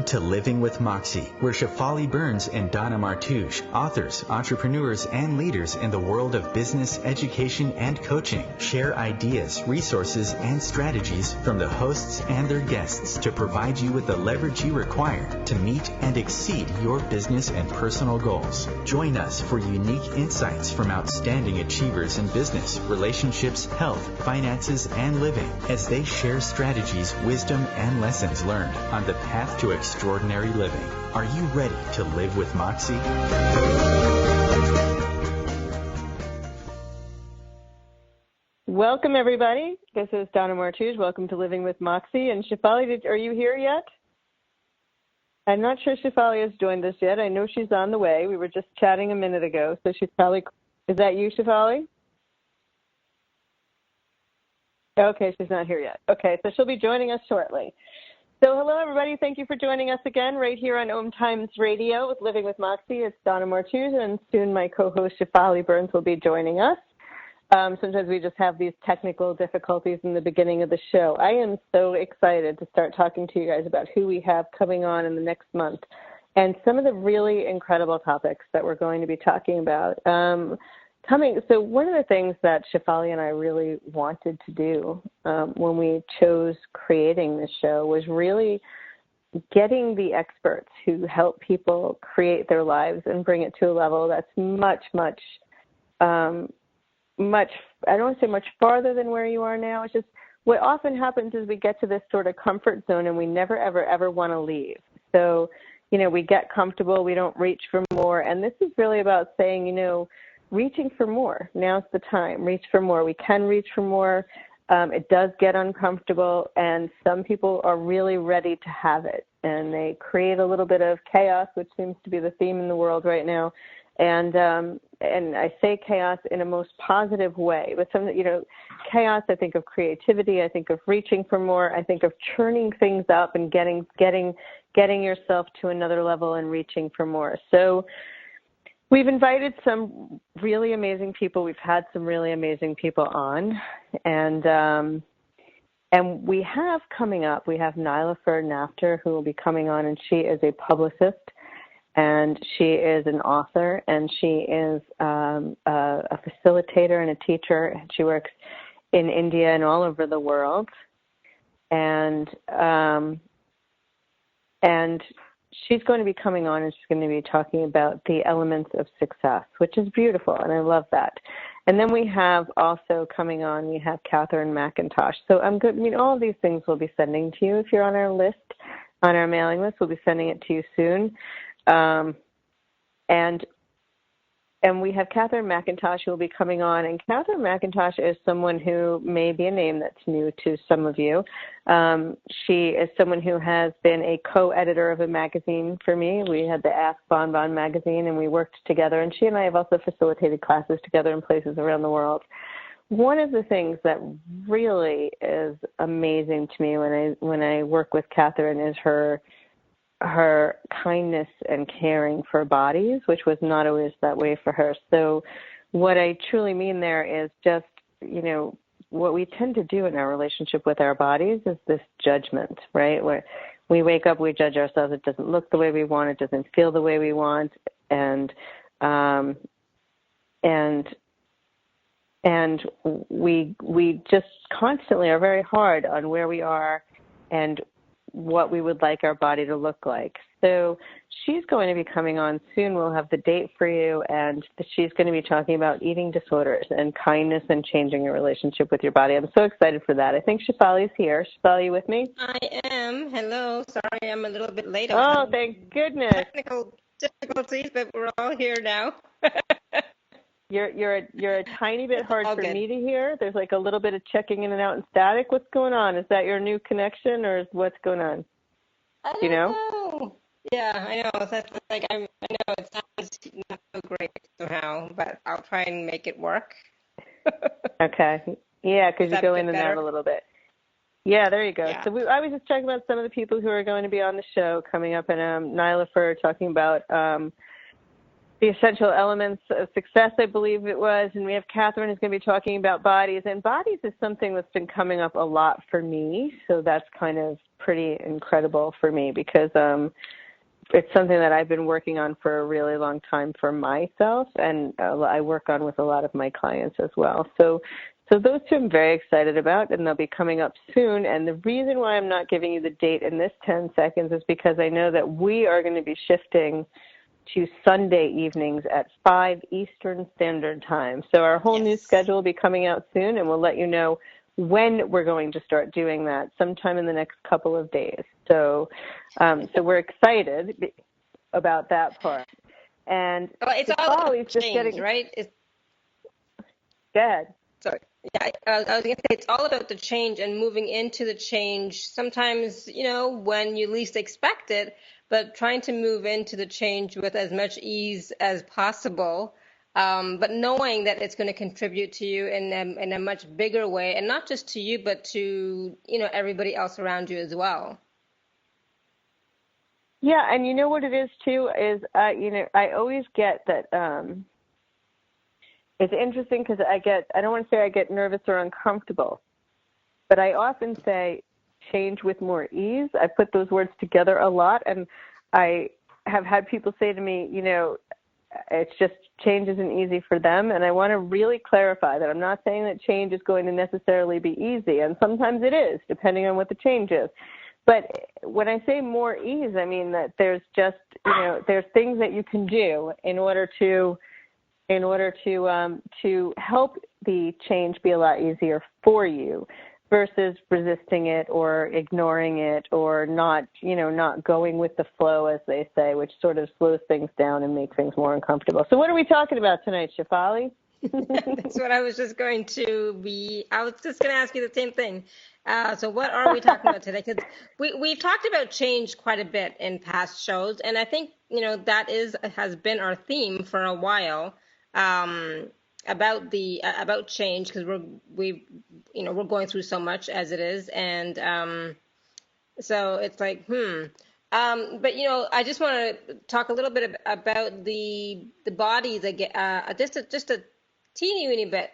to Living with Moxie, where Shefali Burns and Donna Martouche, authors, entrepreneurs, and leaders in the world of business, education, and coaching, share ideas, resources, and strategies from the hosts and their guests to provide you with the leverage you require to meet and exceed your business and personal goals. Join us for unique insights from outstanding achievers in business, relationships, health, finances, and living as they share strategies, wisdom, and lessons learned on the path to extraordinary living. Are you ready to live with Moxie? Welcome, everybody. This is Donna Martouche. Welcome to Living with Moxie. And Shefali, are you here yet? I'm not sure Shefali has joined us yet. I know she's on the way. We were just chatting a minute ago, so she's probably... Is that you, Shefali? Okay, she's not here yet. Okay, so she'll be joining us shortly. So hello, everybody. Thank you for joining us again right here on OMTimes Radio with Living with Moxie. It's Donna Martouche, and soon my co-host Shefali Burns will be joining us. Sometimes we just have these technical difficulties in the beginning of the show. I am so excited to start talking to you guys about who we have coming on in the next month and some of the really incredible topics that we're going to be talking about. So one of the things that Shefali and I really wanted to do when we chose creating this show was really getting the experts who help people create their lives and bring it to a level that's much, I don't want to say much farther than where you are now. It's just what often happens is we get to this sort of comfort zone and we never, ever want to leave. So, we get comfortable, we don't reach for more. And this is really about saying, reaching for more. Now's the time. Reach for more. We can reach for more. It does get uncomfortable, and some people are really ready to have it. And they create a little bit of chaos, which seems to be the theme in the world right now. And I say chaos in a most positive way. But chaos, I think of creativity. I think of reaching for more. I think of churning things up and getting yourself to another level and reaching for more. So we've invited some really amazing people. We've had some really amazing people on. And we have coming up, we have Nyla Ferd-Nafter, who will be coming on, and she is a publicist, and she is an author, and she is a facilitator and a teacher. She works in India and all over the world. And she's going to be coming on, and she's going to be talking about the elements of success, which is beautiful, and I love that. And then we have also coming on, we have Catherine McIntosh. So I'm good. All of these things we'll be sending to you if you're on our list, on our mailing list. We'll be sending it to you soon. And we have Catherine McIntosh who will be coming on. And Catherine McIntosh is someone who may be a name that's new to some of you. She is someone who has been a co-editor of a magazine for me. We had the Ask Bon Bon magazine, and we worked together. And she and I have also facilitated classes together in places around the world. One of the things that really is amazing to me when I work with Catherine is her kindness and caring for bodies, which was not always that way for her. So what I truly mean there is just, what we tend to do in our relationship with our bodies is this judgment, right? Where we wake up, we judge ourselves. It doesn't look the way we want. It doesn't feel the way we want. And we just constantly are very hard on where we are and what we would like our body to look like. So she's going to be coming on soon. We'll have the date for you, and she's going to be talking about eating disorders and kindness and changing your relationship with your body. I'm so excited for that. I think Shefali's here. Shefali, you with me? I am. Hello. Sorry, I'm a little bit late. Oh, thank goodness. Technical difficulties, but we're all here now. You're a tiny bit hard for me to hear. There's like a little bit of checking in and out and static. What's going on? Is that your new connection, or is what's going on? I don't know. Yeah, I know. That's I know it sounds not so great somehow, but I'll try and make it work. Okay. Yeah, because you go in and out a little bit. Yeah, there you go. Yeah. So I was just talking about some of the people who are going to be on the show coming up, and Nyla Ferd talking about the essential elements of success, I believe it was. And we have Catherine who's going to be talking about bodies. And bodies is something that's been coming up a lot for me. So that's kind of pretty incredible for me because it's something that I've been working on for a really long time for myself. And I work on with a lot of my clients as well. So those two I'm very excited about, and they'll be coming up soon. And the reason why I'm not giving you the date in this 10 seconds is because I know that we are going to be shifting to Sunday evenings at 5 Eastern Standard Time. So our whole new schedule will be coming out soon, and we'll let you know when we're going to start doing that sometime in the next couple of days. So we're excited about that part. And it's all about change, right? Go ahead. Sorry. Yeah, I was going to say it's all about the change and moving into the change. Sometimes, when you least expect it, but trying to move into the change with as much ease as possible, but knowing that it's going to contribute to you in a much bigger way, and not just to you, but to everybody else around you as well. Yeah, and you know what it is too is I always get that. It's interesting because I don't want to say I get nervous or uncomfortable, but I often say change with more ease. I put those words together a lot, and I have had people say to me, it's just change isn't easy for them, and I want to really clarify that I'm not saying that change is going to necessarily be easy, and sometimes it is, depending on what the change is. But when I say more ease, I mean that there's just, there's things that you can do in order to help the change be a lot easier for you versus resisting it or ignoring it or not going with the flow, as they say, which sort of slows things down and makes things more uncomfortable. So what are we talking about tonight, Shefali? That's what I was just going to be. I was just going to ask you the same thing. So what are we talking about today? Because we've talked about change quite a bit in past shows, and I think that has been our theme for a while. About change, because we're going through so much as it is, and so it's like but I just want to talk a little bit about the bodies again, just a teeny weeny bit,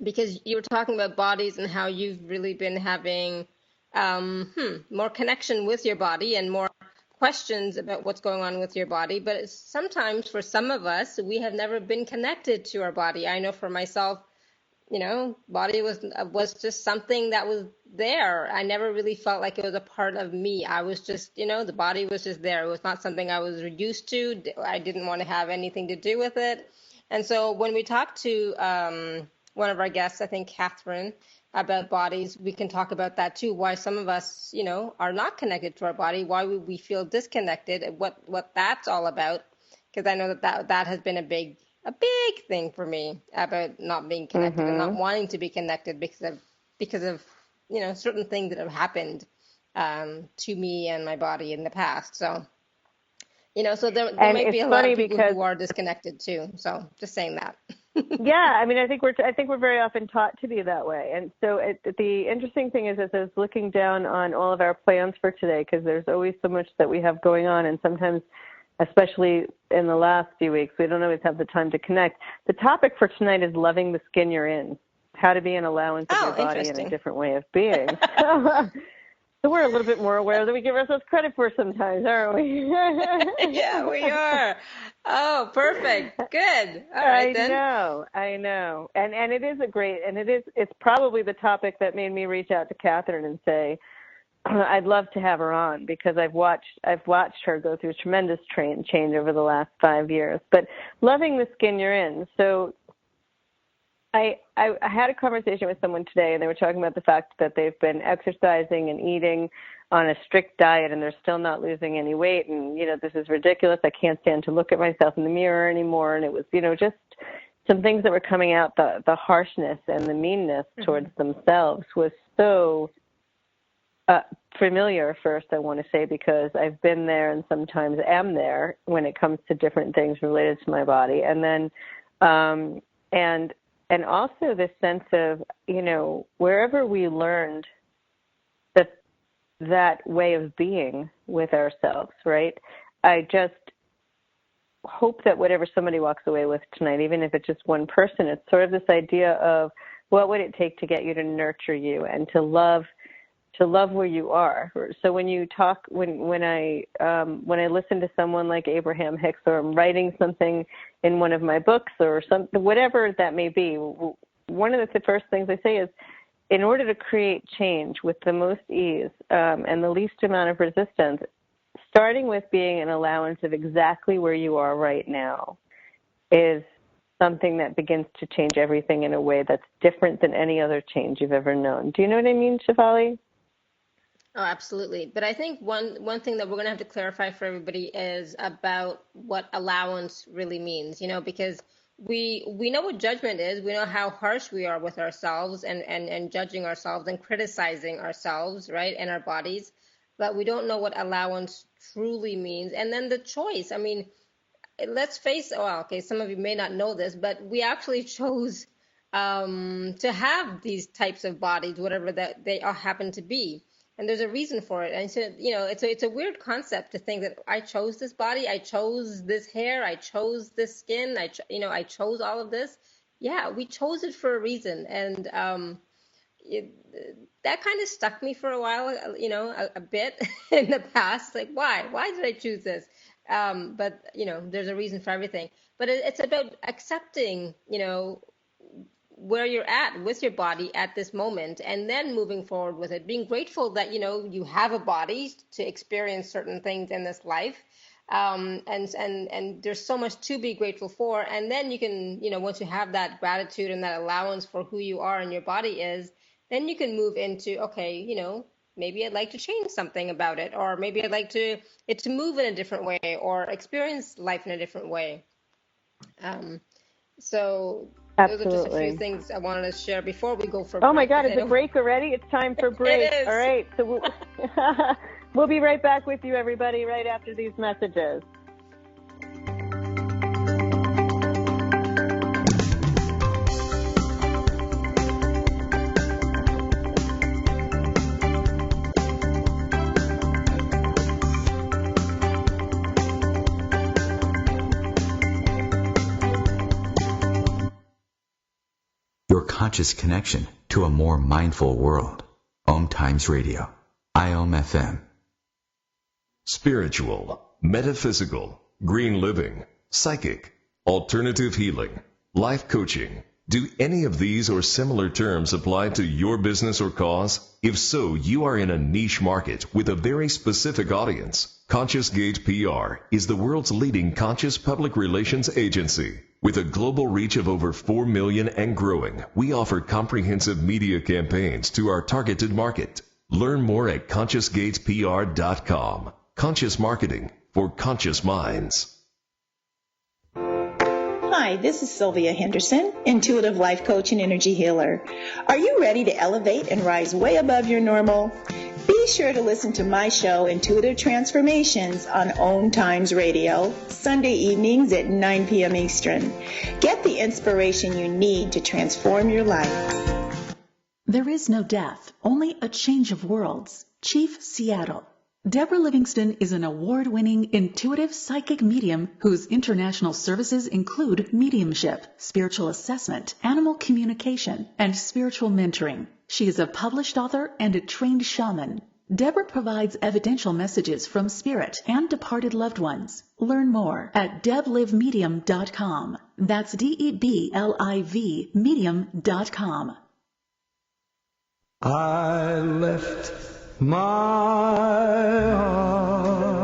because you were talking about bodies and how you've really been having more connection with your body and more questions about what's going on with your body. But sometimes for some of us, we have never been connected to our body. I know for myself, body was just something that was there. I never really felt like it was a part of me. I was just, the body was just there. It was not something I was used to. I didn't want to have anything to do with it. And so when we talked to one of our guests, I think Catherine, about bodies, we can talk about that too, why some of us, are not connected to our body, why we feel disconnected, and what that's all about. Because I know that has been a big thing for me, about not being connected and not wanting to be connected because of certain things that have happened to me and my body in the past. So so there might be a lot of people who are disconnected too. So just saying that. Yeah, I mean, I think we're very often taught to be that way. And so the interesting thing is, as I was looking down on all of our plans for today, because there's always so much that we have going on, and sometimes, especially in the last few weeks, we don't always have the time to connect. The topic for tonight is loving the skin you're in, how to be an allowance of your body and a different way of being. So we're a little bit more aware than we give ourselves credit for sometimes, aren't we? Yeah, we are. Oh, perfect. Good. All right, then. I know. And it is it's probably the topic that made me reach out to Catherine and say, I'd love to have her on, because I've watched her go through tremendous change over the last 5 years. But loving the skin you're in. So I had a conversation with someone today, and they were talking about the fact that they've been exercising and eating on a strict diet, and they're still not losing any weight. And, this is ridiculous. I can't stand to look at myself in the mirror anymore. And it was, just some things that were coming out. The harshness and the meanness towards themselves was so familiar first, I want to say, because I've been there and sometimes am there when it comes to different things related to my body. And then, and also this sense of, wherever we learned that way of being with ourselves, right? hope that whatever somebody walks away with tonight, even if it's just one person, it's sort of this idea of what would it take to get you to nurture you and to love where you are. So when you talk, when I listen to someone like Abraham Hicks, or I'm writing something in one of my books or something, whatever that may be, one of the first things I say is, in order to create change with the most ease and the least amount of resistance, starting with being an allowance of exactly where you are right now is something that begins to change everything in a way that's different than any other change you've ever known. Do you know what I mean, Shefali? Oh, absolutely. But I think one thing that we're going to have to clarify for everybody is about what allowance really means, because we know what judgment is. We know how harsh we are with ourselves and judging ourselves and criticizing ourselves, right, and our bodies. But we don't know what allowance truly means. And then the choice. I mean, let's face it. Well, okay, some of you may not know this, but we actually chose to have these types of bodies, whatever that they are happen to be. And there's a reason for it. And so, it's a weird concept to think that I chose this body, I chose this hair, I chose this skin, I chose all of this. Yeah, we chose it for a reason. And that kind of stuck me for a while, a bit in the past. Like, why? Why did I choose this? But there's a reason for everything. But it's about accepting, where you're at with your body at this moment, and then moving forward with it, being grateful that you have a body to experience certain things in this life, and there's so much to be grateful for. And then you can, once you have that gratitude and that allowance for who you are and your body is, then you can move into, okay, maybe I'd like to change something about it, or maybe I'd like it to move in a different way or experience life in a different way. So Absolutely. those are just a few things I wanted to share before we go for break. Oh my God, is it break already? It's time for break. It is. All right, so we'll be right back with you, everybody, right after these messages. Your conscious connection to a more mindful world. OMTimes Radio. IOM FM. Spiritual, metaphysical, green living, psychic, alternative healing, life coaching. Do any of these or similar terms apply to your business or cause? If so, you are in a niche market with a very specific audience. Conscious Gate PR is the world's leading conscious public relations agency. With a global reach of over 4 million and growing, we offer comprehensive media campaigns to our targeted market. Learn more at ConsciousGatesPR.com. Conscious marketing for conscious minds. Hi, this is Sylvia Henderson, intuitive life coach and energy healer. Are you ready to elevate and rise way above your normal? Be sure to listen to my show, Intuitive Transformations, on OMTimes Radio, Sunday evenings at 9 p.m. Eastern. Get the inspiration you need to transform your life. There is no death, only a change of worlds. Chief Seattle. Deborah Livingston is an award-winning intuitive psychic medium whose international services include mediumship, spiritual assessment, animal communication, and spiritual mentoring. She is a published author and a trained shaman. Deborah provides evidential messages from spirit and departed loved ones. Learn more at deblivemedium.com. That's DEBLIV medium.com. I left my heart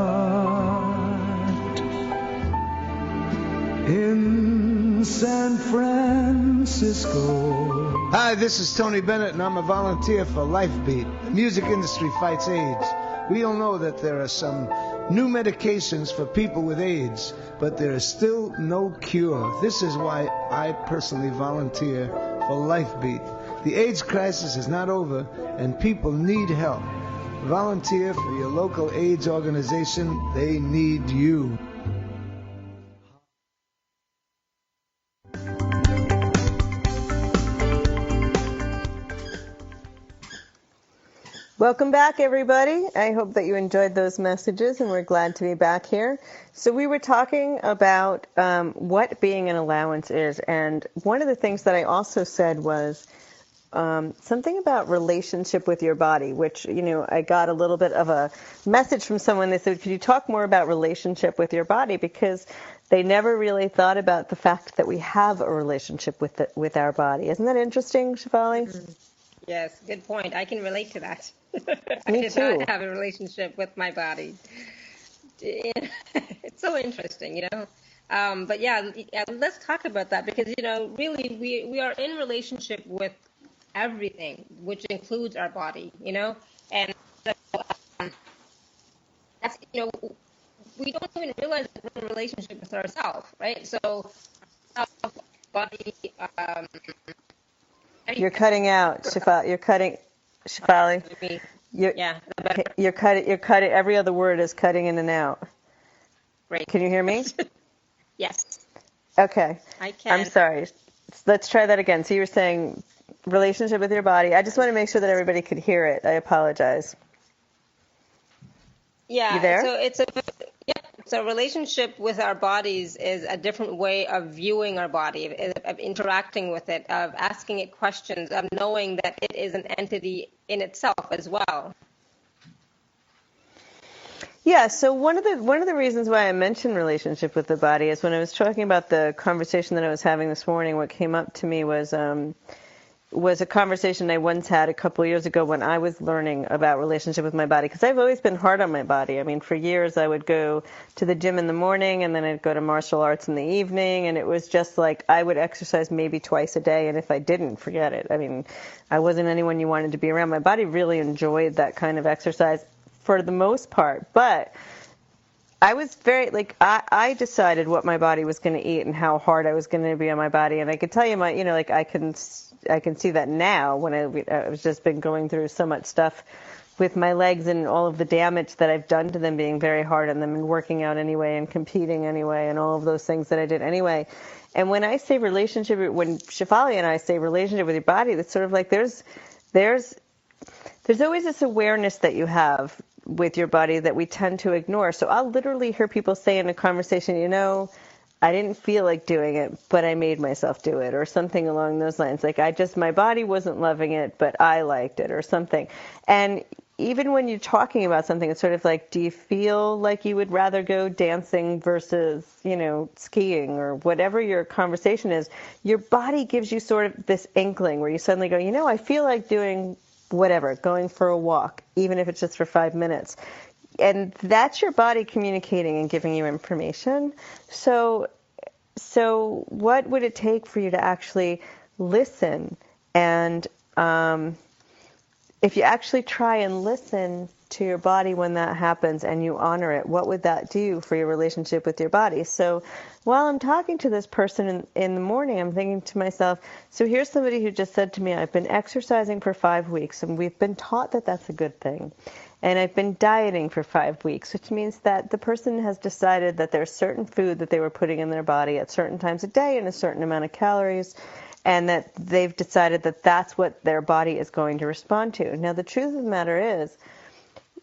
in San Francisco. Hi, this is Tony Bennett, and I'm a volunteer for LifeBeat. The music industry fights AIDS. We all know that there are some new medications for people with AIDS, but there is still no cure. This is why I personally volunteer for LifeBeat. The AIDS crisis is not over, and people need help. Volunteer for your local AIDS organization. They need you. Welcome back, everybody. I hope that you enjoyed those messages, and we're glad to be back here. So we were talking about what being an allowance is, and one of the things that I also said was something about relationship with your body, which, I got a little bit of a message from someone. They said, could you talk more about relationship with your body? Because they never really thought about the fact that we have a relationship with our body. Isn't that interesting, Shefali? Mm-hmm. Yes, good point. I can relate to that. I Me did too. not have a relationship with my body. It's so interesting. But yeah, let's talk about that because, really we are in relationship with everything, which includes our body, and um, that's, we don't even realize that we're in a relationship with ourselves, right? So, body, You're cutting out, Shefali. You're cutting, Shefali. yeah, better. You're cutting. Every other word is cutting in and out. Great. Can you hear me? Yes, Okay. I can. I'm sorry. Let's try that again. So you were saying relationship with your body. I just want to make sure that everybody could hear it. I apologize. Yeah. You there? So relationship with our bodies is a different way of viewing our body, of interacting with it, of asking it questions, of knowing that it is an entity in itself as well. Yeah, so one of the reasons why I mentioned relationship with the body is when I was talking about the conversation that I was having this morning, what came up to me was a conversation I once had a couple of years ago when I was learning about relationship with my body, because I've always been hard on my body. I mean, for years I would go to the gym in the morning and then I'd go to martial arts in the evening, and it was just like I would exercise maybe twice a day, and if I didn't, forget it. I mean, I wasn't anyone you wanted to be around. My body really enjoyed that kind of exercise for the most part, but I was I decided what my body was going to eat and how hard I was going to be on my body, and I could tell you I can see that now when I've just been going through so much stuff with my legs and all of the damage that I've done to them, being very hard on them and working out anyway and competing anyway and all of those things that I did anyway. And when I say relationship, when Shefali and I say relationship with your body, it's sort of like there's always this awareness that you have with your body that we tend to ignore. So I'll literally hear people say in a conversation, I didn't feel like doing it, but I made myself do it, or something along those lines. Like my body wasn't loving it, but I liked it, or something. And even when you're talking about something, it's sort of like, do you feel like you would rather go dancing versus, skiing, or whatever your conversation is? Your body gives you sort of this inkling where you suddenly go, I feel like doing whatever, going for a walk, even if it's just for 5 minutes. And that's your body communicating and giving you information. So what would it take for you to actually listen? And if you actually try and listen to your body when that happens and you honor it, what would that do for your relationship with your body? So while I'm talking to this person in the morning, I'm thinking to myself, so here's somebody who just said to me, I've been exercising for 5 weeks, and we've been taught that that's a good thing. And I've been dieting for 5 weeks, which means that the person has decided that there's certain food that they were putting in their body at certain times a day and a certain amount of calories, and that they've decided that that's what their body is going to respond to. Now, the truth of the matter is,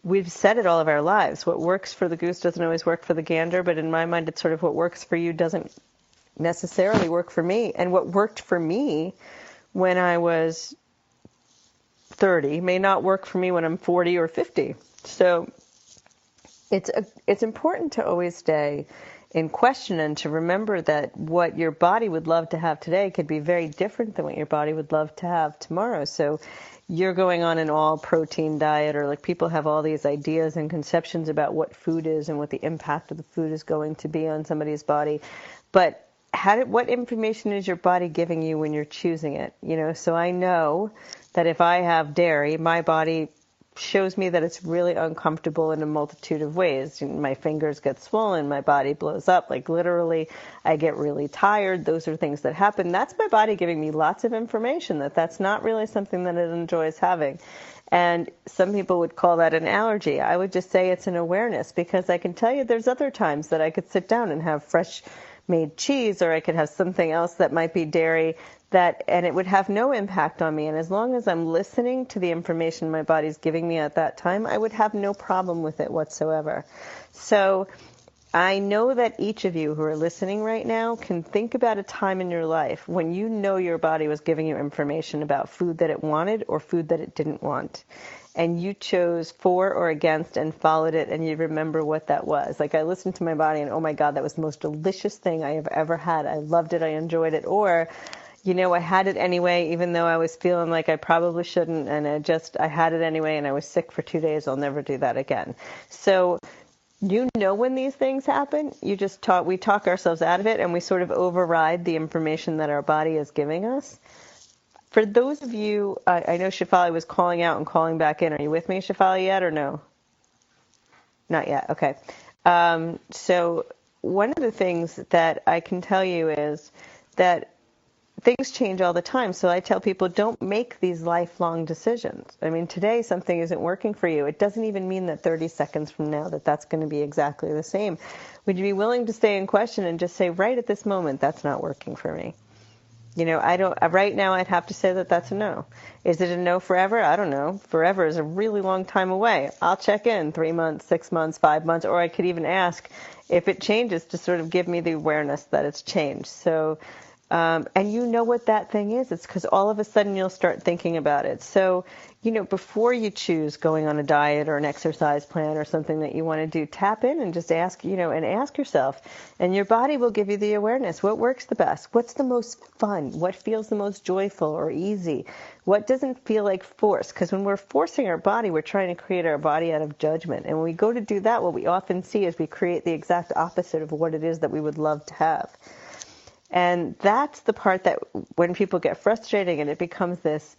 we've said it all of our lives. What works for the goose doesn't always work for the gander, but in my mind, it's sort of what works for you doesn't necessarily work for me. And what worked for me when I was 30 may not work for me when I'm 40 or 50. So it's important to always stay in question and to remember that what your body would love to have today could be very different than what your body would love to have tomorrow. So you're going on an all-protein diet, or like people have all these ideas and conceptions about what food is and what the impact of the food is going to be on somebody's body. But what information is your body giving you when you're choosing it? So I know that if I have dairy, my body shows me that it's really uncomfortable in a multitude of ways. My fingers get swollen, my body blows up, like literally I get really tired. Those are things that happen. That's my body giving me lots of information that that's not really something that it enjoys having. And some people would call that an allergy. I would just say it's an awareness, because I can tell you there's other times that I could sit down and have fresh made cheese, or I could have something else that might be dairy and it would have no impact on me. And as long as I'm listening to the information my body's giving me at that time, I would have no problem with it whatsoever. So I know that each of you who are listening right now can think about a time in your life when you know your body was giving you information about food that it wanted or food that it didn't want. And you chose for or against and followed it, and you remember what that was. Like, I listened to my body and, oh my God, that was the most delicious thing I have ever had. I loved it. I enjoyed it. Or, I had it anyway, even though I was feeling like I probably shouldn't. And I had it anyway, and I was sick for 2 days. I'll never do that again. So when these things happen, we talk ourselves out of it, and we sort of override the information that our body is giving us. For those of you, I know Shefali was calling out and calling back in. Are you with me, Shefali, yet or no? Not yet. Okay. So one of the things that I can tell you is that things change all the time. So I tell people, don't make these lifelong decisions. I mean, today something isn't working for you. It doesn't even mean that 30 seconds from now that's going to be exactly the same. Would you be willing to stay in question and just say, right at this moment, that's not working for me? Right now I'd have to say that that's a no. Is it a no forever? I don't know. Forever is a really long time away. I'll check in 3 months, 6 months, 5 months, or I could even ask if it changes to sort of give me the awareness that it's changed. So, and you know what that thing is. It's because all of a sudden you'll start thinking about it. So, before you choose going on a diet or an exercise plan or something that you want to do, tap in and just ask, and ask yourself. And your body will give you the awareness. What works the best? What's the most fun? What feels the most joyful or easy? What doesn't feel like force? Because when we're forcing our body, we're trying to create our body out of judgment. And when we go to do that, what we often see is we create the exact opposite of what it is that we would love to have. And that's the part that when people get frustrated and it becomes this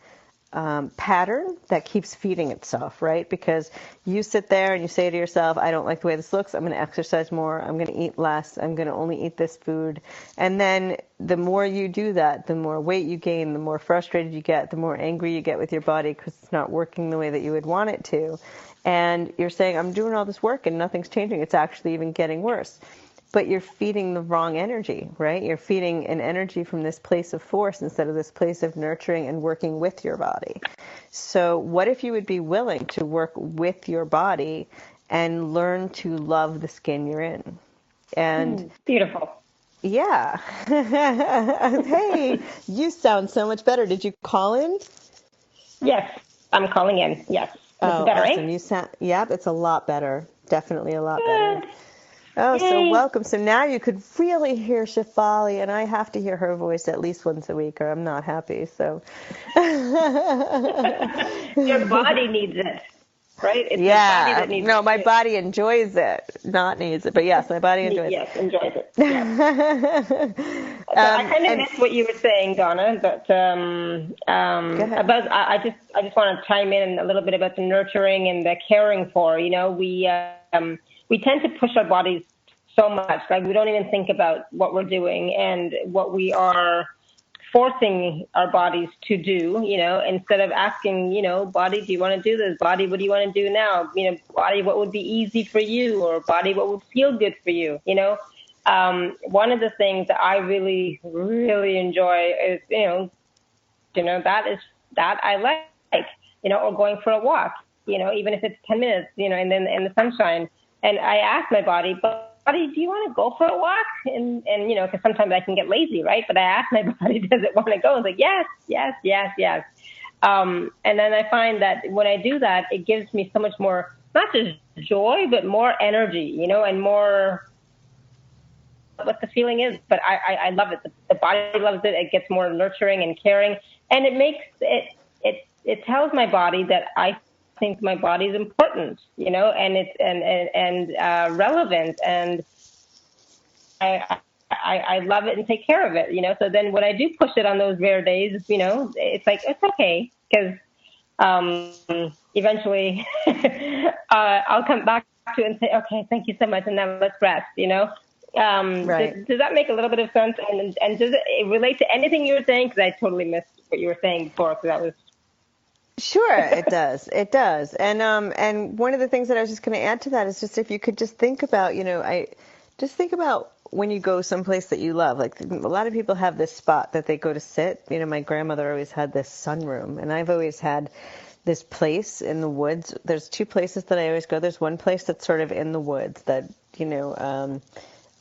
pattern that keeps feeding itself, right? Because you sit there and you say to yourself, I don't like the way this looks. I'm going to exercise more. I'm going to eat less. I'm going to only eat this food. And then the more you do that, the more weight you gain, the more frustrated you get, the more angry you get with your body because it's not working the way that you would want it to. And you're saying, I'm doing all this work and nothing's changing. It's actually even getting worse. But you're feeding the wrong energy, right? You're feeding an energy from this place of force instead of this place of nurturing and working with your body. So what if you would be willing to work with your body and learn to love the skin you're in? And beautiful. Yeah. Hey, you sound so much better. Did you call in? Yes, I'm calling in. Yes. Oh, better, awesome. right? You sound, yep, it's a lot better. Definitely a lot better. Good. Oh, Yay. So welcome. So now you could really hear Shefali, and I have to hear her voice at least once a week, or I'm not happy. So your body needs it, right? It's yeah. your body that needs no, it. my body enjoys it, not needs it, but yes, my body enjoys yes, it. enjoys it. Yes. So I kind of missed what you were saying, Donna, but about I just want to chime in a little bit about the nurturing and the caring for. We tend to push our bodies so much, like we don't even think about what we're doing and what we are forcing our bodies to do, instead of asking, body, do you want to do this? Body, what do you want to do now? Body, what would be easy for you? Or body, what would feel good for you? One of the things that I really, really enjoy is, that I like, or going for a walk, even if it's 10 minutes, and then in the sunshine. And I ask my body, body, do you want to go for a walk? And because sometimes I can get lazy, right? But I ask my body, does it want to go? It's like, yes. And then I find that when I do that, it gives me so much more, not just joy, but more energy, and more what the feeling is. But I love it. The body loves it. It gets more nurturing and caring. And it makes it tells my body that I think my body is important, and it's and relevant, and I love it and take care of it, So then when I do push it on those rare days, it's like it's okay because eventually I'll come back to it and say, okay, thank you so much, and now let's rest, Right. Does that make a little bit of sense? And does it relate to anything you were saying? Because I totally missed what you were saying before, because that was. Sure, it does. It does. And one of the things that I was just going to add to that is just if you could just think about, just think about when you go someplace that you love, like a lot of people have this spot that they go to sit. You know, my grandmother always had this sunroom, and I've always had this place in the woods. There's two places that I always go. There's one place that's sort of in the woods that,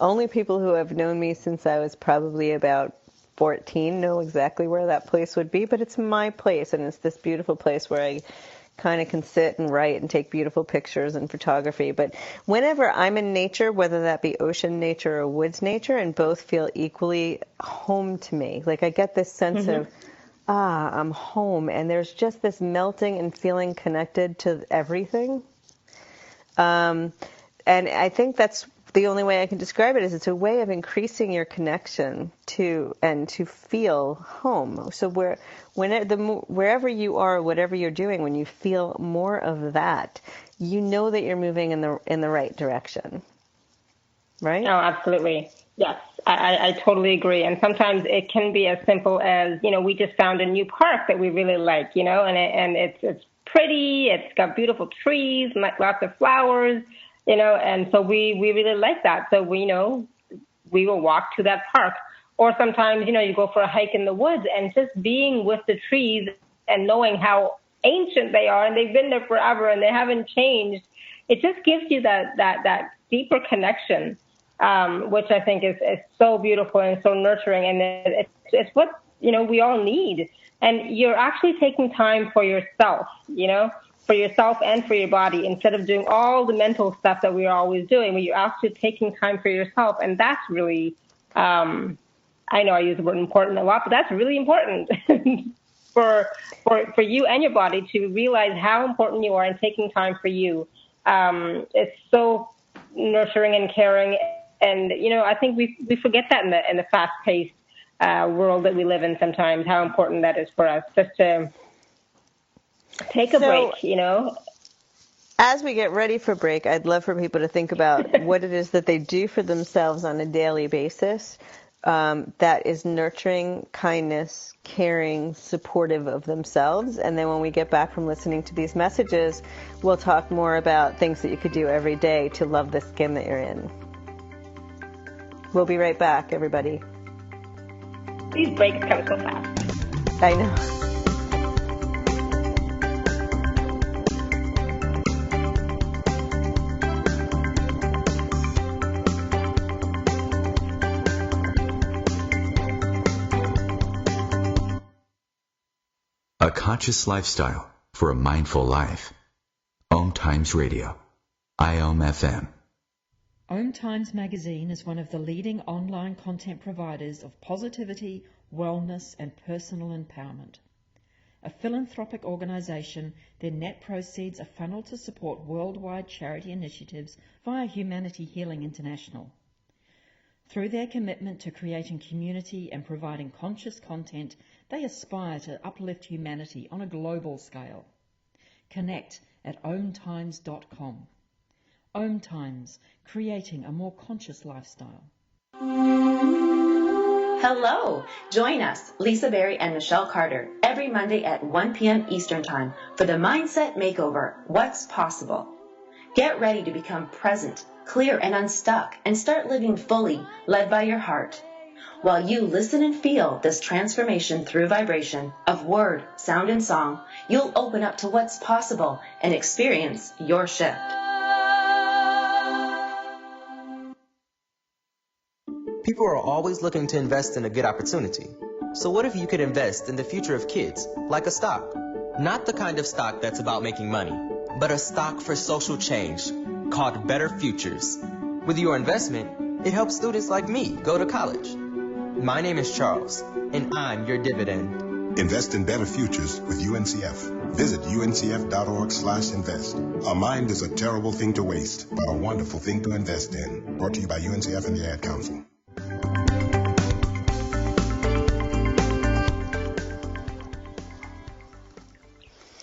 only people who have known me since I was probably about 14 know exactly where that place would be, but it's my place, and it's this beautiful place where I kind of can sit and write and take beautiful pictures and photography. But whenever I'm in nature, whether that be ocean nature or woods nature, and both feel equally home to me. Like I get this sense of, I'm home, and there's just this melting and feeling connected to everything. And I think that's the only way I can describe it is it's a way of increasing your connection to and to feel home. So wherever you are, whatever you're doing, when you feel more of that, you know that you're moving in the right direction, right? Oh, absolutely. Yes, I totally agree. And sometimes it can be as simple as, we just found a new park that we really like, and it's pretty, it's got beautiful trees, lots of flowers. And so we really like that. So we will walk to that park. Or sometimes, you go for a hike in the woods, and just being with the trees and knowing how ancient they are, and they've been there forever and they haven't changed. It just gives you that deeper connection, which I think is so beautiful and so nurturing. And it's what, we all need. And you're actually taking time for yourself, for yourself and for your body, instead of doing all the mental stuff that we're always doing, where you're actually taking time for yourself. And that's really, I know I use the word important a lot, but that's really important for you and your body to realize how important you are and taking time for you. It's so nurturing and caring. And, I think we forget that in the fast-paced world that we live in sometimes, how important that is for us, just to take a break, As we get ready for break, I'd love for people to think about what it is that they do for themselves on a daily basis that is nurturing, kindness, caring, supportive of themselves. And then when we get back from listening to these messages, we'll talk more about things that you could do every day to love the skin that you're in. We'll be right back, everybody. These breaks come so fast. I know. A conscious lifestyle for a mindful life. OMTimes Radio. IOM-FM. OMTimes magazine is one of the leading online content providers of positivity, wellness, and personal empowerment. A philanthropic organization, their net proceeds are funneled to support worldwide charity initiatives via Humanity Healing International. Through their commitment to creating community and providing conscious content, they aspire to uplift humanity on a global scale. Connect at omtimes.com. OMTimes, creating a more conscious lifestyle. Hello! Join us, Lisa Berry and Michelle Carter, every Monday at 1 p.m. Eastern Time for the Mindset Makeover, What's Possible. Get ready to become present, clear, and unstuck, and start living fully, led by your heart. While you listen and feel this transformation through vibration of word, sound, and song, you'll open up to what's possible and experience your shift. People are always looking to invest in a good opportunity. So what if you could invest in the future of kids, like a stock? Not the kind of stock that's about making money, but a stock for social change called Better Futures. With your investment, it helps students like me go to college. My name is Charles, and I'm your dividend. Invest in better futures with UNCF. Visit uncf.org/invest. A mind is a terrible thing to waste, but a wonderful thing to invest in. Brought to you by UNCF and the Ad Council.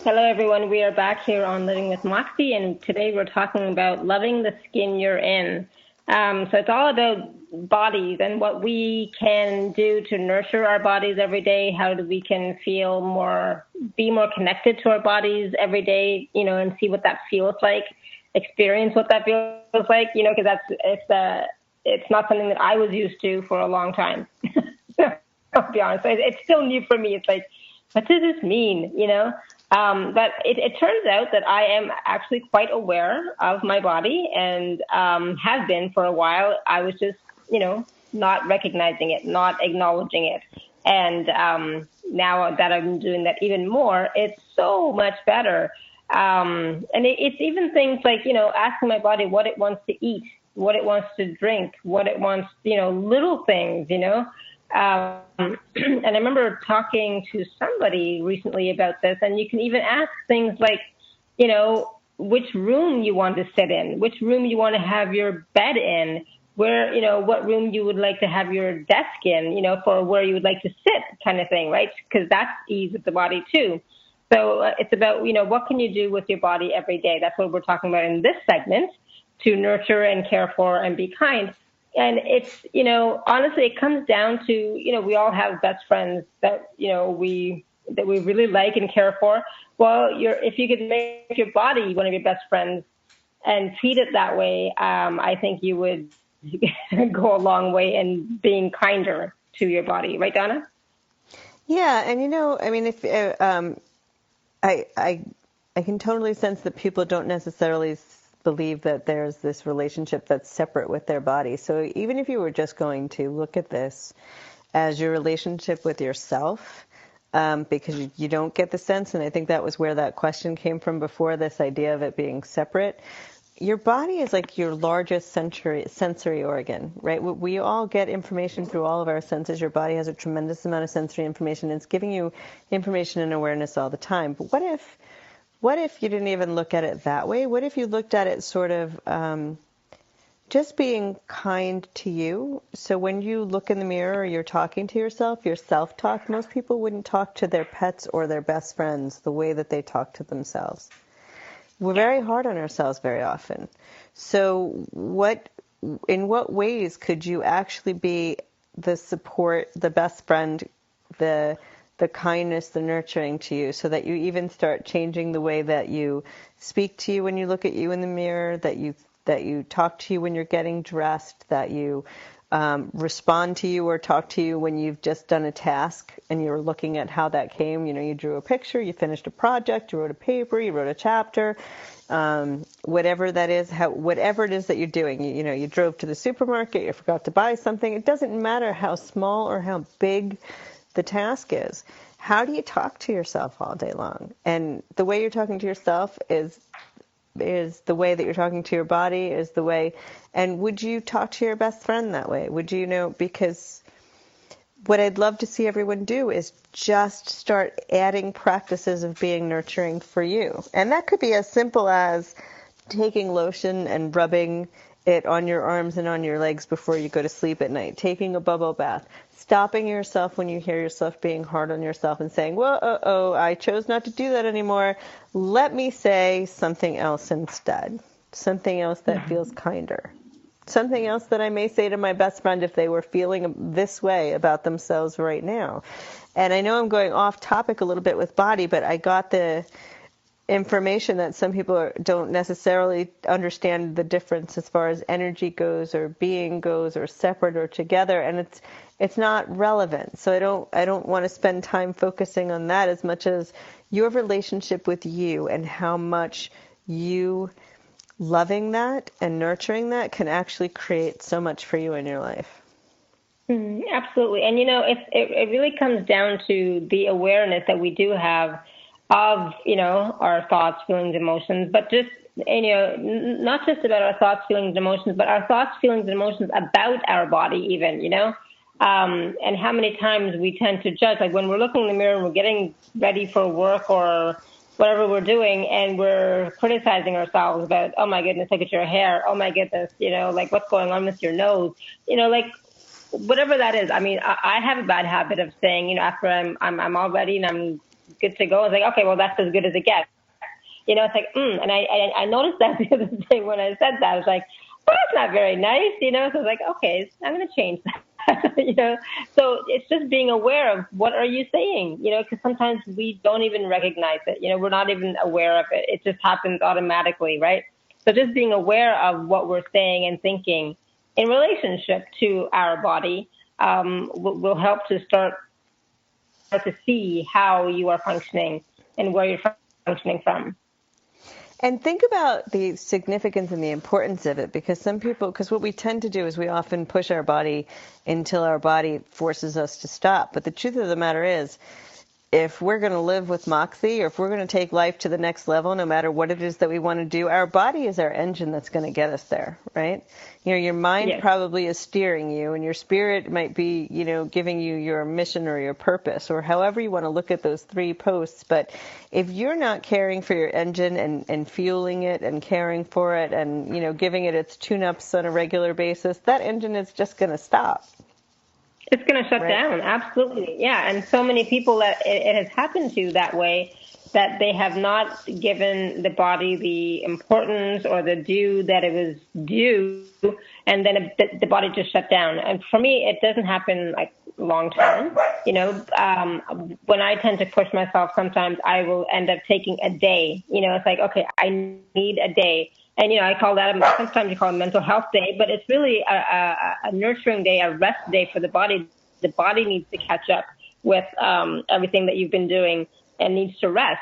Hello, everyone. We are back here on Living with Moxie, and today we're talking about loving the skin you're in. So it's all about bodies and what we can do to nurture our bodies every day, how we can be more connected to our bodies every day, and see what that feels like, experience what that feels like, because it's not something that I was used to for a long time. So, I'll be honest. It's still new for me. It's like, what does this mean? But it turns out that I am actually quite aware of my body and have been for a while. I was just, not recognizing it, not acknowledging it. And now that I'm doing that even more, it's so much better. And it's even things like, asking my body what it wants to eat, what it wants to drink, what it wants, little things, and I remember talking to somebody recently about this, and you can even ask things like, which room you want to sit in, which room you want to have your bed in, where, what room you would like to have your desk in, for where you would like to sit kind of thing, right? Because that's ease of the body too. So it's about, what can you do with your body every day? That's what we're talking about in this segment, to nurture and care for and be kind. And it's, honestly, it comes down to, we all have best friends that, we really like and care for. Well, if you could make your body one of your best friends and treat it that way, I think you would go a long way in being kinder to your body. Right, Donna? Yeah. And, if I can totally sense that people don't necessarily believe that there's this relationship that's separate with their body. So even if you were just going to look at this as your relationship with yourself, because you don't get the sense, and I think that was where that question came from before, this idea of it being separate. Your body is like your largest sensory organ, right? We all get information through all of our senses. Your body has a tremendous amount of sensory information. And it's giving you information and awareness all the time. But what if you didn't even look at it that way? What if you looked at it sort of just being kind to you? So when you look in the mirror or you're talking to yourself, your self-talk, most people wouldn't talk to their pets or their best friends the way that they talk to themselves. We're very hard on ourselves very often. So in what ways could you actually be the support, the best friend, the kindness, the nurturing to you, so that you even start changing the way that you speak to you when you look at you in the mirror, that you talk to you when you're getting dressed, that you respond to you or talk to you when you've just done a task and you're looking at how that came. You drew a picture, you finished a project, you wrote a paper, you wrote a chapter, whatever that is, whatever it is that you're doing. You drove to the supermarket, you forgot to buy something. It doesn't matter how small or how big the task is. How do you talk to yourself all day long? And the way you're talking to yourself is the way that you're talking to your body, is the way. And would you talk to your best friend that way? Would you because what I'd love to see everyone do is just start adding practices of being nurturing for you. And that could be as simple as taking lotion and rubbing it on your arms and on your legs before you go to sleep at night, taking a bubble bath, stopping yourself when you hear yourself being hard on yourself and saying, well, I chose not to do that anymore. Let me say something else instead, something else that feels kinder, something else that I may say to my best friend if they were feeling this way about themselves right now. And I know I'm going off topic a little bit with body, but I got the information that some people don't necessarily understand the difference as far as energy goes or being goes or separate or together, and it's not relevant. So I don't want to spend time focusing on that as much as your relationship with you and how much you loving that and nurturing that can actually create so much for you in your life. Absolutely. And it really comes down to the awareness that we do have of, our thoughts, feelings, emotions, but just, not just about our thoughts, feelings, emotions, but our thoughts, feelings, and emotions about our body even, and how many times we tend to judge, like when we're looking in the mirror and we're getting ready for work or whatever we're doing and we're criticizing ourselves about, oh my goodness, look at your hair. Oh my goodness, like what's going on with your nose, like whatever that is. I mean, I have a bad habit of saying, after I'm all ready and I'm good to go, it's like, okay, well, that's as good as it gets. It's like, and I noticed that the other day when I said that. I was like, well, that's not very nice, So I was like, okay, I'm going to change that, So it's just being aware of what are you saying, because sometimes we don't even recognize it. We're not even aware of it. It just happens automatically, right? So just being aware of what we're saying and thinking in relationship to our body will help to start to see how you are functioning and where you're functioning from. And think about the significance and the importance of it, because because what we tend to do is we often push our body until our body forces us to stop. But the truth of the matter is, if we're going to live with Moxie, or if we're going to take life to the next level, no matter what it is that we want to do, our body is our engine that's going to get us there, right? Your mind probably is steering you, and your spirit might be, giving you your mission or your purpose, or however you want to look at those three posts. But if you're not caring for your engine and fueling it and caring for it and, giving it its tune-ups on a regular basis, that engine is just going to stop. It's going to shut down. Absolutely. Yeah. And so many people that it has happened to that way, that they have not given the body the importance or the due that it was due, and then the body just shut down. And for me, it doesn't happen like long term. When I tend to push myself, sometimes I will end up taking a day. It's like, okay, I need a day. And, I call that, sometimes you call it a mental health day, but it's really a nurturing day, a rest day for the body. The body needs to catch up with everything that you've been doing and needs to rest.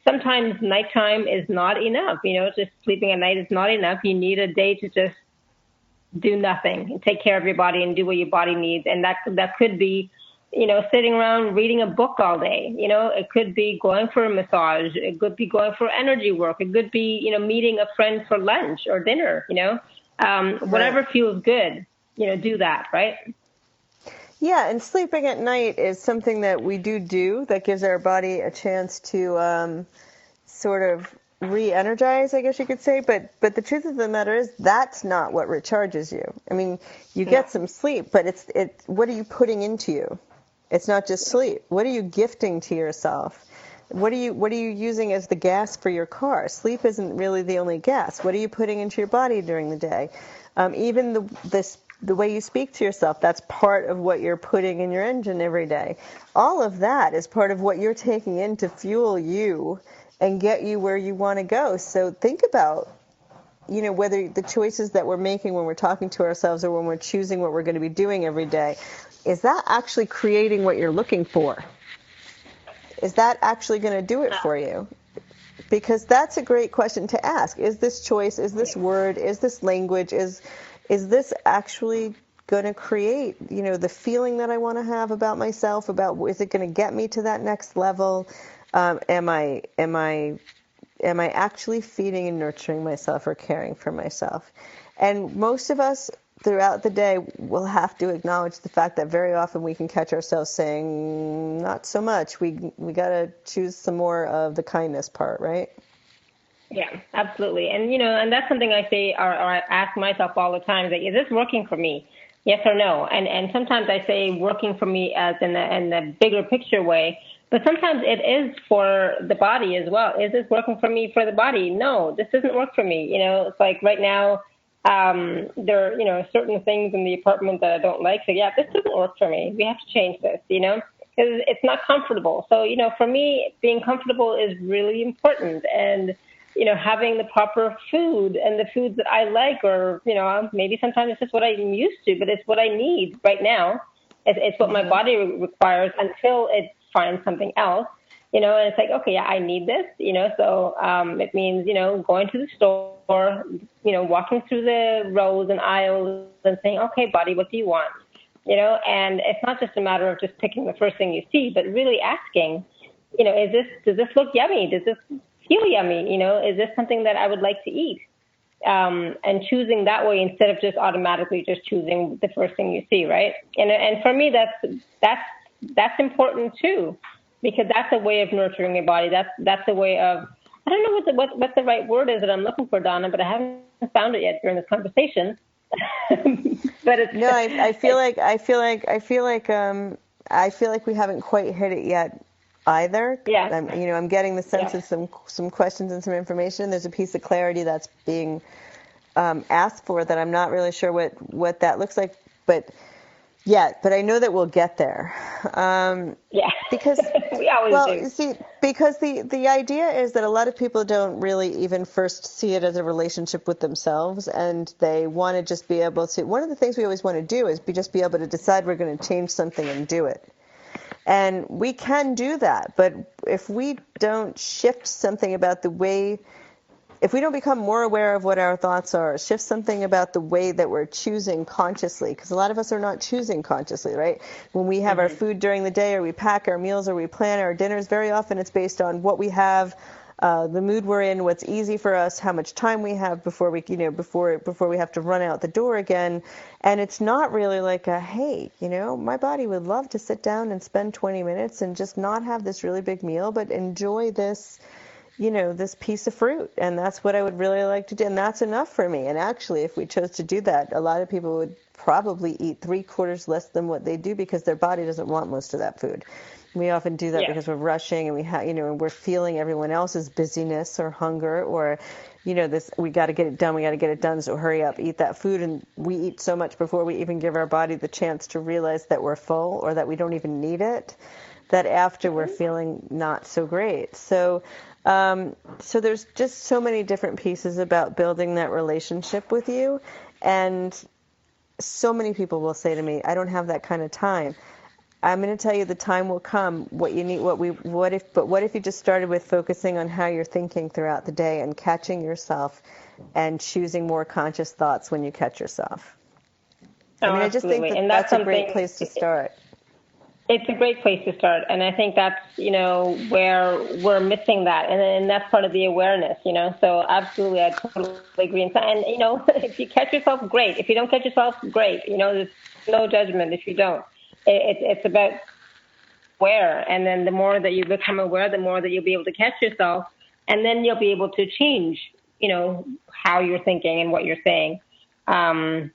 Sometimes nighttime is not enough. Just sleeping at night is not enough. You need a day to just do nothing and take care of your body and do what your body needs. And that could be, sitting around reading a book all day. It could be going for a massage. It could be going for energy work. It could be, meeting a friend for lunch or dinner, whatever feels good, do that, right? Yeah, and sleeping at night is something that we do that gives our body a chance to sort of re-energize, I guess you could say. But the truth of the matter is that's not what recharges you. I mean, you get some sleep, but it's what are you putting into you? It's not just sleep. What are you gifting to yourself? What are you using as the gas for your car? Sleep isn't really the only gas. What are you putting into your body during the day? Even the way you speak to yourself, that's part of what you're putting in your engine every day. All of that is part of what you're taking in to fuel you and get you where you want to go. So think about, whether the choices that we're making when we're talking to ourselves or when we're choosing what we're going to be doing every day, is that actually creating what you're looking for? Is that actually going to do it for you? Because that's a great question to ask. Is this choice, is this word, is this language, is this actually going to create, the feeling that I want to have about myself, is it going to get me to that next level? Am I actually feeding and nurturing myself or caring for myself? And most of us throughout the day will have to acknowledge the fact that very often we can catch ourselves saying, not so much. We got to choose some more of the kindness part, right? Yeah, absolutely. And, and that's something I say or I ask myself all the time, like, is this working for me? Yes or no? And sometimes I say working for me as in the bigger picture way, but sometimes it is for the body as well. Is this working for me for the body? No, this doesn't work for me. It's like right now, there are, certain things in the apartment that I don't like. So yeah, this doesn't work for me. We have to change this, because it's not comfortable. So, for me, being comfortable is really important. And, having the proper food and the foods that I like, or, maybe sometimes it's just what I'm used to, but it's what I need right now. It's what my body requires until it finds something else, and it's like, okay, yeah, I need this, so it means, going to the store, walking through the rows and aisles and saying, okay, body, what do you want? And it's not just a matter of just picking the first thing you see, but really asking, does this look yummy? Does this feel yummy? Is this something that I would like to eat? And choosing that way instead of just automatically just choosing the first thing you see, right? And for me, that's important too, because that's a way of nurturing your body. That's a way of, I don't know what the right word is that I'm looking for, Donna, but I haven't found it yet during this conversation. But it's no, I feel like we haven't quite hit it yet either. Yeah. I'm getting the sense of some questions and some information. There's a piece of clarity that's being asked for that I'm not really sure what that looks like. But yet, but I know that we'll get there. Yeah, because we always do. Because the idea is that a lot of people don't really even first see it as a relationship with themselves, and they want to just be able to. One of the things we always want to do is just be able to decide we're going to change something and do it. And we can do that, but if we don't shift something about the way, if we don't become more aware of what our thoughts are, shift something about the way that we're choosing consciously, because a lot of us are not choosing consciously, right? When we have our food during the day, or we pack our meals, or we plan our dinners, very often it's based on what we have, the mood we're in, what's easy for us, how much time we have before we, before we have to run out the door again. And it's not really like hey, my body would love to sit down and spend 20 minutes and just not have this really big meal, but enjoy this, this piece of fruit. And that's what I would really like to do. And that's enough for me. And actually, if we chose to do that, a lot of people would probably eat 3/4 less than what they do because their body doesn't want most of that food. We often do that because we're rushing and and we're feeling everyone else's busyness or hunger or, this, we got to get it done. So hurry up, eat that food. And we eat so much before we even give our body the chance to realize that we're full or that we don't even need it, that after we're feeling not so great. So there's just so many different pieces about building that relationship with you. And so many people will say to me, I don't have that kind of time. I'm going to tell you the time will come. What you need, what if you just started with focusing on how you're thinking throughout the day and catching yourself and choosing more conscious thoughts when you catch yourself? I just think that's a great place to start. It's a great place to start. And I think that's, where we're missing that. And that's part of the awareness, So absolutely, I totally agree. And, if you catch yourself, great. If you don't catch yourself, great. There's no judgment if you don't. It's about aware. And then the more that you become aware, the more that you'll be able to catch yourself. And then you'll be able to change, how you're thinking and what you're saying. And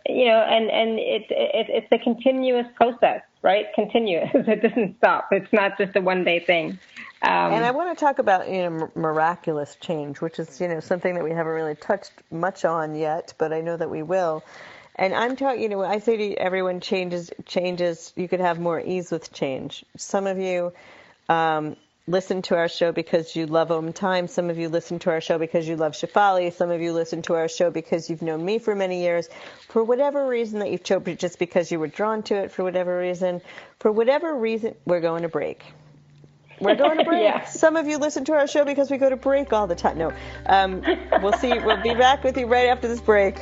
it's a continuous process, right? Continuous. It doesn't stop. It's not just a one-day thing. And I want to talk about, miraculous change, which is, something that we haven't really touched much on yet, but I know that we will. And I'm talking, I say to everyone, changes, you could have more ease with change. Some of you listen to our show because you love OMTimes. Some of you listen to our show because you love Shefali. Some of you listen to our show because you've known me for many years. For whatever reason that you've chosen, just because you were drawn to it, for whatever reason, we're going to break. We're going to break. Yeah. Some of you listen to our show because we go to break all the time. No, we'll see. We'll be back with you right after this break.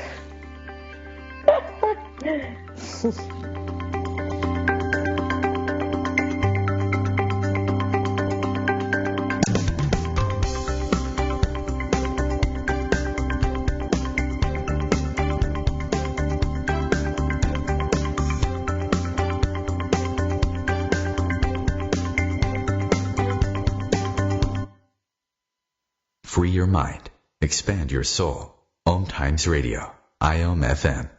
Free your mind. Expand your soul. OMTimes Radio. IOM FM.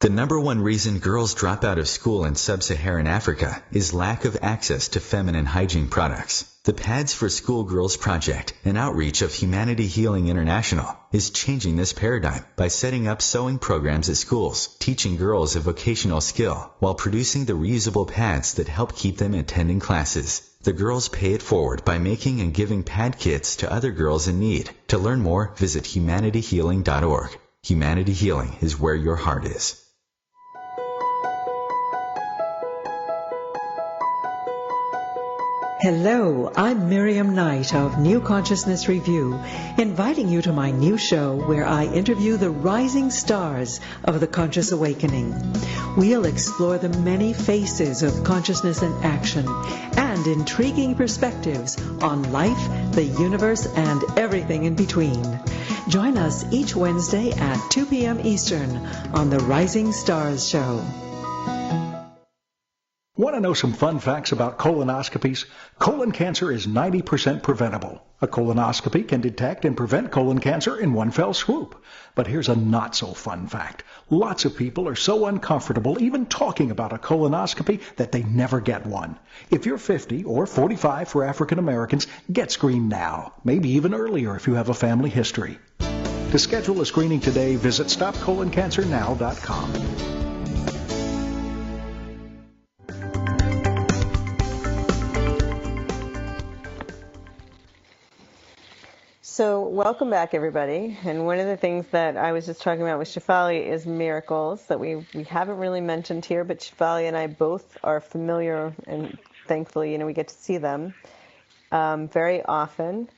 The number one reason girls drop out of school in sub-Saharan Africa is lack of access to feminine hygiene products. The Pads for Schoolgirls Project, an outreach of Humanity Healing International, is changing this paradigm by setting up sewing programs at schools, teaching girls a vocational skill, while producing the reusable pads that help keep them attending classes. The girls pay it forward by making and giving pad kits to other girls in need. To learn more, visit humanityhealing.org. Humanity Healing is where your heart is. Hello, I'm Miriam Knight of New Consciousness Review, inviting you to my new show where I interview the rising stars of the conscious awakening. We'll explore the many faces of consciousness in action and intriguing perspectives on life, the universe, and everything in between. Join us each Wednesday at 2 p.m. Eastern on the Rising Stars Show. Want to know some fun facts about colonoscopies? Colon cancer is 90% preventable. A colonoscopy can detect and prevent colon cancer in one fell swoop. But here's a not-so-fun fact. Lots of people are so uncomfortable even talking about a colonoscopy that they never get one. If you're 50 or 45 for African Americans, get screened now. Maybe even earlier if you have a family history. To schedule a screening today, visit StopColonCancerNow.com. So welcome back, everybody. And one of the things that I was just talking about with Shefali is miracles that we haven't really mentioned here, but Shefali and I both are familiar, and thankfully, we get to see them very often.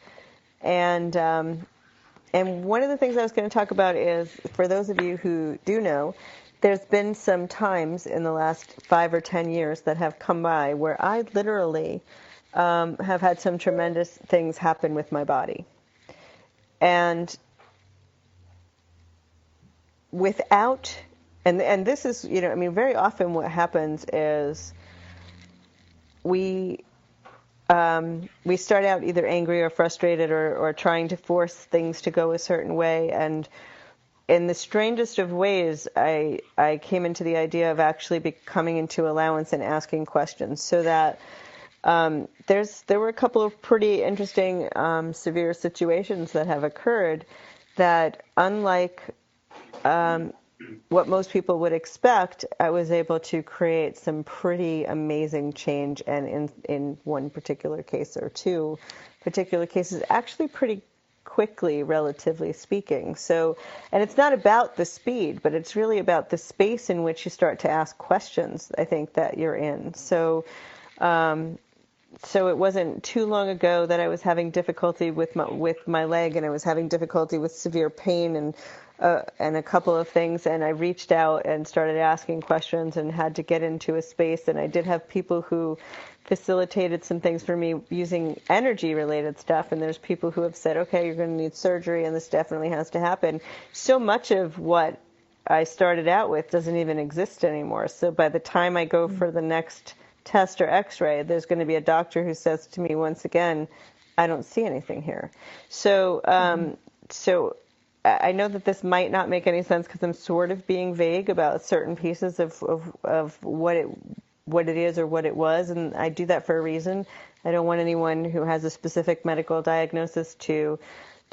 And one of the things I was going to talk about is, for those of you who do know, there's been some times in the last 5 or 10 years that have come by where I literally have had some tremendous things happen with my body. And without, and this is, very often what happens is we start out either angry or frustrated or trying to force things to go a certain way. And in the strangest of ways, I came into the idea of actually becoming into allowance and asking questions, so that there were a couple of pretty interesting severe situations that have occurred that, unlike what most people would expect, I was able to create some pretty amazing change, and in one particular case, or two particular cases, actually pretty quickly, relatively speaking. So, and it's not about the speed, but it's really about the space in which you start to ask questions, I think, that you're in. So it wasn't too long ago that I was having difficulty with my leg, and I was having difficulty with severe pain and a couple of things, and I reached out and started asking questions and had to get into a space, and I did have people who facilitated some things for me using energy-related stuff, and there's people who have said, okay, you're going to need surgery, and this definitely has to happen. So much of what I started out with doesn't even exist anymore. So by the time I go for the next test or x-ray, there's going to be a doctor who says to me once again, I don't see anything here. So so I know that this might not make any sense because I'm sort of being vague about certain pieces of what it is or what it was, and I do that for a reason. I don't want anyone who has a specific medical diagnosis to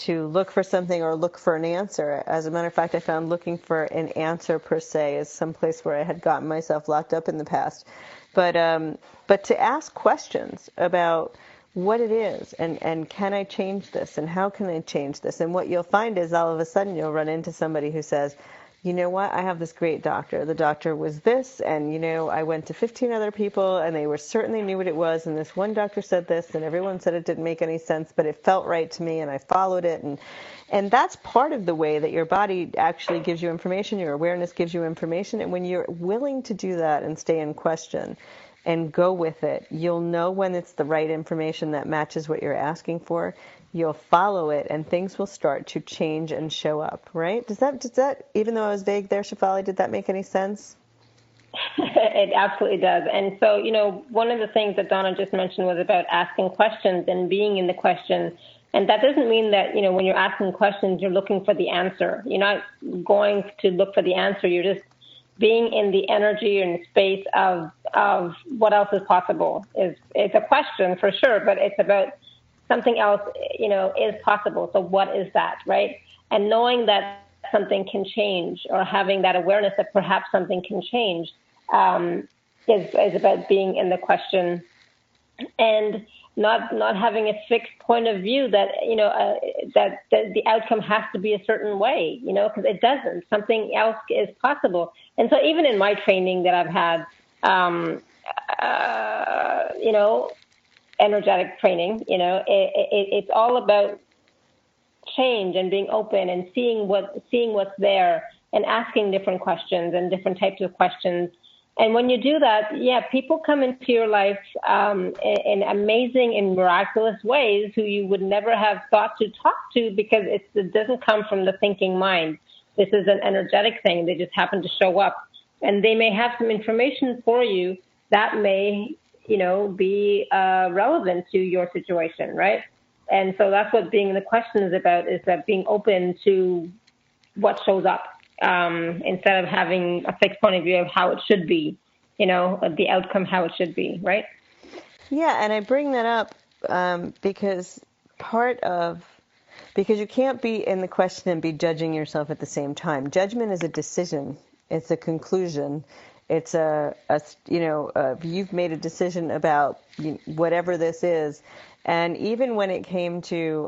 look for something or look for an answer. As a matter of fact, I found looking for an answer per se is someplace where I had gotten myself locked up in the past. But to ask questions about what it is, and can I change this, and how can I change this? And what you'll find is all of a sudden you'll run into somebody who says, you know what, I have this great doctor. The doctor was this, and I went to 15 other people, and they certainly knew what it was, and this one doctor said this, and everyone said it didn't make any sense, but it felt right to me, and I followed it. And that's part of the way that your body actually gives you information, your awareness gives you information, and when you're willing to do that and stay in question and go with it, you'll know when it's the right information that matches what you're asking for. You'll follow it, and things will start to change and show up, right? Does that, even though I was vague there, Shefali, did that make any sense? It absolutely does. And so, one of the things that Donna just mentioned was about asking questions and being in the question. And that doesn't mean that, when you're asking questions, you're looking for the answer. You're not going to look for the answer. You're just being in the energy and space of what else is possible. It's a question for sure, but it's about something else, is possible. So what is that, right? And knowing that something can change, or having that awareness that perhaps something can change, is about being in the question, and not having a fixed point of view that that the outcome has to be a certain way, because it doesn't. Something else is possible. And so even in my training that I've had, energetic training, it's all about change and being open and seeing what's there and asking different questions and different types of questions. And when you do that, people come into your life in amazing and miraculous ways who you would never have thought to talk to, because it doesn't come from the thinking mind. This is an energetic thing. They just happen to show up. And they may have some information for you that may, be relevant to your situation, right? And so that's what being in the question is about, is that being open to what shows up. Instead of having a fixed point of view of how it should be, the outcome, how it should be, right? Yeah, and I bring that up because you can't be in the question and be judging yourself at the same time. Judgment is a decision. It's a conclusion. It's you've made a decision about whatever this is. And even when it came to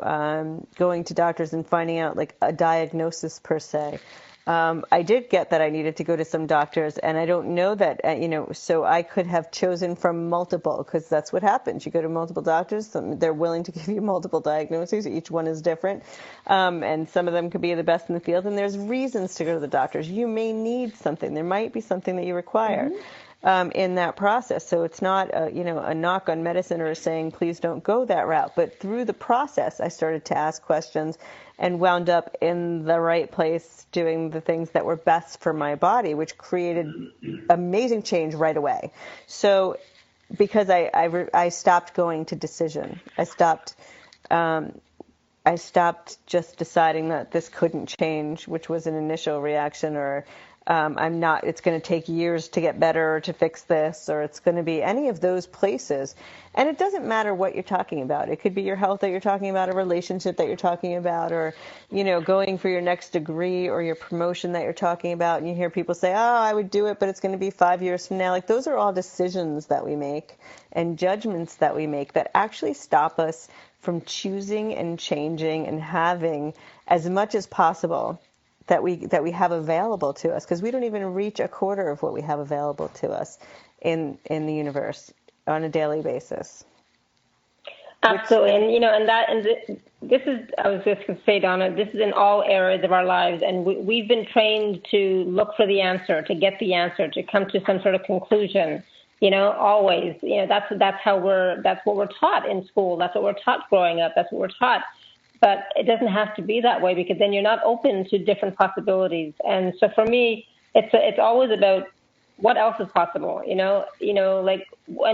going to doctors and finding out like a diagnosis per se, I did get that I needed to go to some doctors, and I don't know that, so I could have chosen from multiple, because that's what happens. You go to multiple doctors, they're willing to give you multiple diagnoses. Each one is different, and some of them could be the best in the field, and there's reasons to go to the doctors. You may need something. There might be something that you require. In that process. So it's not a knock on medicine or saying, please don't go that route. But through the process, I started to ask questions and wound up in the right place doing the things that were best for my body, which created amazing change right away. So because I stopped going to decision. I stopped just deciding that this couldn't change, which was an initial reaction, or it's going to take years to get better or to fix this, or it's going to be any of those places. And it doesn't matter what you're talking about. It could be your health that you're talking about, a relationship that you're talking about, or, going for your next degree or your promotion that you're talking about. And you hear people say, oh, I would do it, but it's going to be 5 years from now. Like, those are all decisions that we make and judgments that we make that actually stop us from choosing and changing and having as much as possible that we have available to us, because we don't even reach a quarter of what we have available to us in the universe on a daily basis. Absolutely, and this is, I was just going to say, Donna, this is in all areas of our lives, and we've been trained to look for the answer, to get the answer, to come to some sort of conclusion. Always, that's what we're taught in school. That's what we're taught growing up. That's what we're taught. But it doesn't have to be that way, because then you're not open to different possibilities. And so for me, it's always about what else is possible, and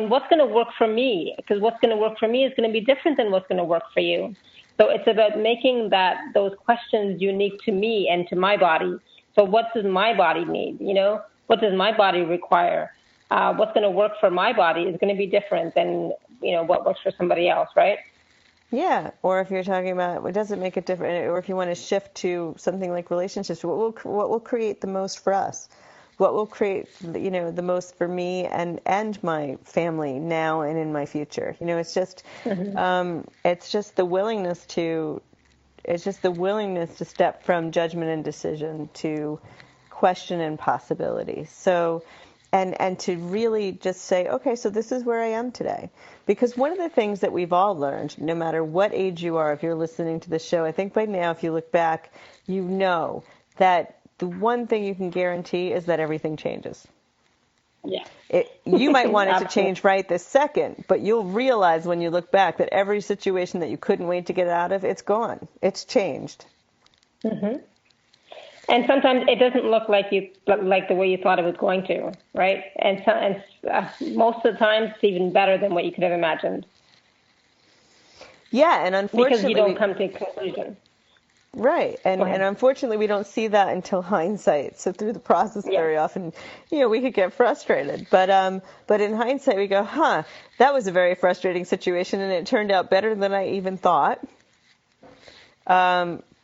what's going to work for me, because what's going to work for me is going to be different than what's going to work for you. So it's about making those questions unique to me and to my body. So what does my body need? What does my body require? What's going to work for my body is going to be different than, what works for somebody else, right? Yeah, or if you're talking about, it doesn't make it different, or if you want to shift to something like relationships, what will create the most for us? What will create, the most for me and my family now and in my future? It's just, it's just the willingness to step from judgment and decision to question and possibility. So. And to really just say, okay, so this is where I am today. Because one of the things that we've all learned, no matter what age you are, if you're listening to the show, I think by now, if you look back, you know that the one thing you can guarantee is that everything changes. Yeah. You might want it to change right this second, but you'll realize when you look back that every situation that you couldn't wait to get out of, it's gone. It's changed. Mm-hmm. And sometimes it doesn't look like the way you thought it was going to, right? And most of the time, it's even better than what you could have imagined. Yeah, and unfortunately, because you don't come to a conclusion. Right, and unfortunately, we don't see that until hindsight. So through the process, very often, we could get frustrated. But in hindsight, we go, that was a very frustrating situation, and it turned out better than I even thought.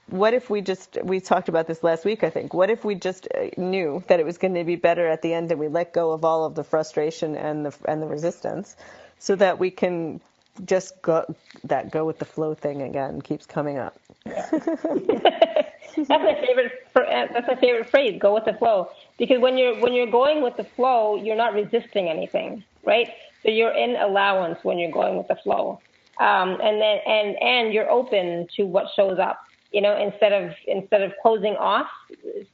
What if we talked about this last week, I think. What if we just knew that it was going to be better at the end, and we let go of all of the frustration and the resistance, so that we can just go with the flow thing again keeps coming up. Yeah. That's my favorite phrase, go with the flow. Because when you're going with the flow, you're not resisting anything, right? So you're in allowance when you're going with the flow. And you're open to what shows up. Instead of closing off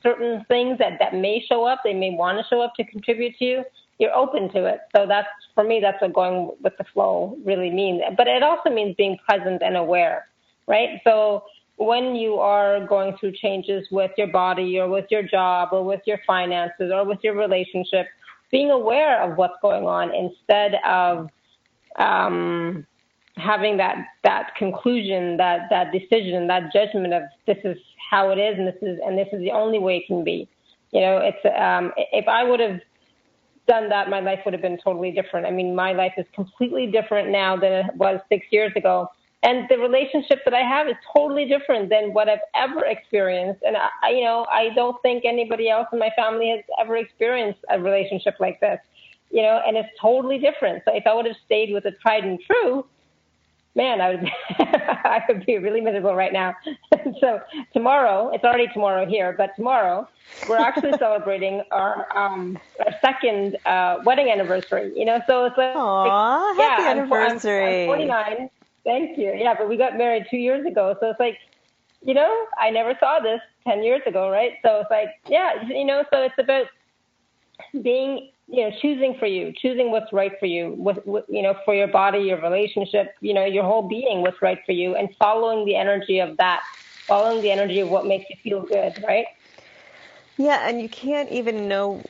certain things that may show up, they may want to show up to contribute to you, you're open to it. So for me, that's what going with the flow really means. But it also means being present and aware, right? So when you are going through changes with your body or with your job or with your finances or with your relationship, being aware of what's going on instead of having that conclusion, that decision, that judgment of this is how it is, and this is the only way it can be. It's if I would have done that, my life would have been totally different. I mean, my life is completely different now than it was 6 years ago. And the relationship that I have is totally different than what I've ever experienced. And I don't think anybody else in my family has ever experienced a relationship like this, and it's totally different. So if I would have stayed with the tried and true, man, I would be really miserable right now. So tomorrow, it's already tomorrow here, but tomorrow we're actually celebrating our second wedding anniversary. So it's like, aww, happy anniversary. I'm 49. Thank you. Yeah, but we got married 2 years ago, so it's like, I never saw this 10 years ago, right? So it's like, so it's about being, choosing what's right for you, for your body, your relationship, your whole being, what's right for you, and following the energy of that, following the energy of what makes you feel good, right? Yeah, and you can't even know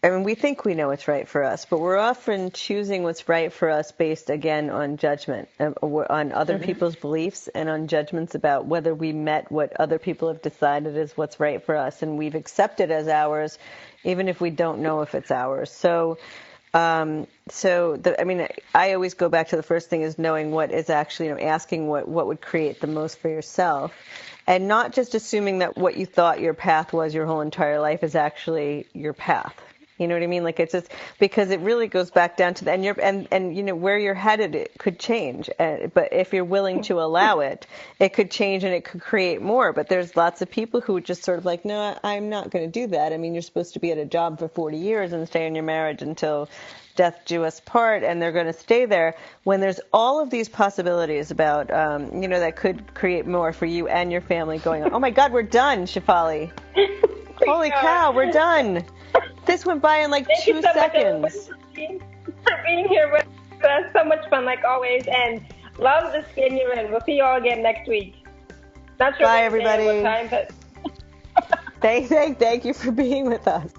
we think we know what's right for us, but we're often choosing what's right for us based, again, on judgment, on other people's beliefs and on judgments about whether we met what other people have decided is what's right for us, and we've accepted as ours, even if we don't know if it's ours. So I always go back to the first thing is knowing what is actually, asking what would create the most for yourself, and not just assuming that what you thought your path was your whole entire life is actually your path. You know what I mean? Like, it's just because it really goes back down to and where you're headed, it could change. But if you're willing to allow it, it could change and it could create more. But there's lots of people who just sort of like, no, I'm not going to do that. I mean, you're supposed to be at a job for 40 years and stay in your marriage until death do us part, and they're going to stay there when there's all of these possibilities about, that could create more for you and your family going on. Oh my God, we're done, Shefali. Holy cow, we're done. This went by in like 2 seconds. For being here with us. So much fun, like always, and love the skin you're in. We'll see you all again next week. Not sure bye, everybody. What time, but thank you for being with us.